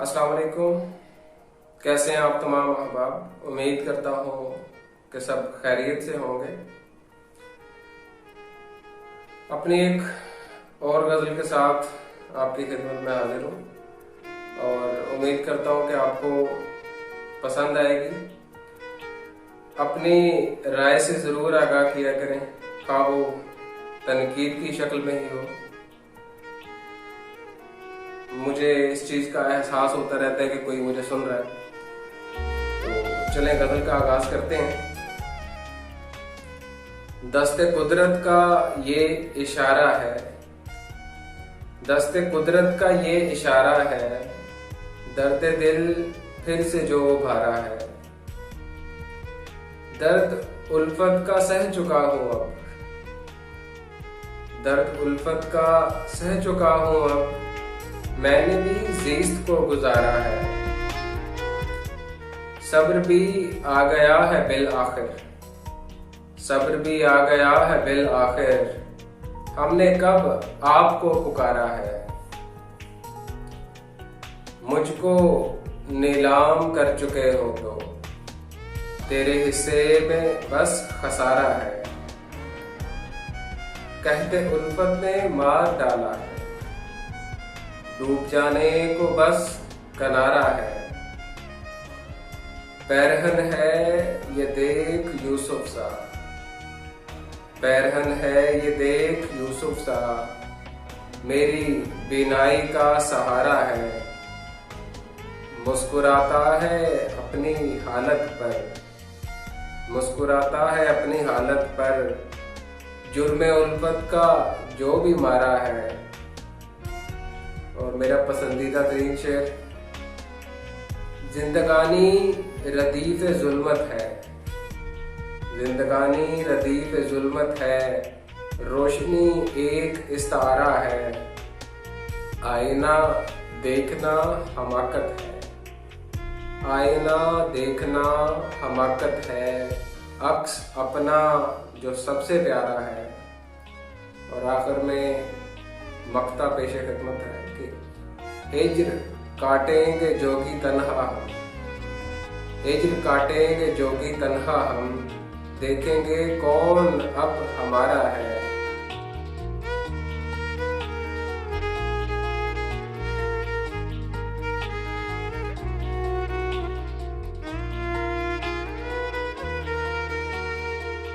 अस्सलाम वालेकुम। कैसे हैं आप तमाम अहबाब। उम्मीद करता हूँ कि सब खैरियत से होंगे। अपनी एक और गज़ल के साथ आपकी खिदमत में हाजिर हूँ और उम्मीद करता हूँ कि आपको पसंद आएगी। अपनी राय से ज़रूर आगाह किया करें, खा वो तनकीद की शक्ल में ही हो। मुझे इस चीज़ का एहसास होता रहता है कि कोई मुझे सुन रहा है। तो चलें गज़ल का आगाज करते हैं। दस्ते कुदरत का ये इशारा है, दस्ते कुदरत का ये इशारा है, दर्द दिल फिर से जो भरा है। दर्द उल्फत का सह चुका हूँ अब, दर्द उल्फत का सह चुका हूँ अब, मैंने भी ज़िस्त को गुजारा है। सब्र भी आ गया है बिल आखिर, सब्र भी आ गया है बिल आखिर, हमने कब आपको पुकारा है। मुझको नीलाम कर चुके हो तो तेरे हिस्से में बस खसारा है। कहते उल्फत ने मार डाला है, डूब जाने को बस किनारा है। पैरहन है ये देख यूसुफ सा, पैरहन है ये देख यूसुफ सा, मेरी बीनाई का सहारा है। मुस्कुराता है अपनी हालत पर, मुस्कुराता है अपनी हालत पर, जुर्मे उल्फत का जो भी मारा है। और मेरा पसंदीदा तरीन शेर, जिंदगानी रदीफ जुल्मत है, जिंदगानी रदीफ जुल्मत है, रोशनी एक इस्तारा है। आईना देखना हमाकत है, आईना देखना हमाकत है, अक्स अपना जो सबसे प्यारा है। और आखिर में मक्ता पेश खिदमत है कि हिज्र काटेंगे जोगी तन्हा हम, हिज्र काटेंगे जोगी तन्हा हम, देखेंगे कौन अब हमारा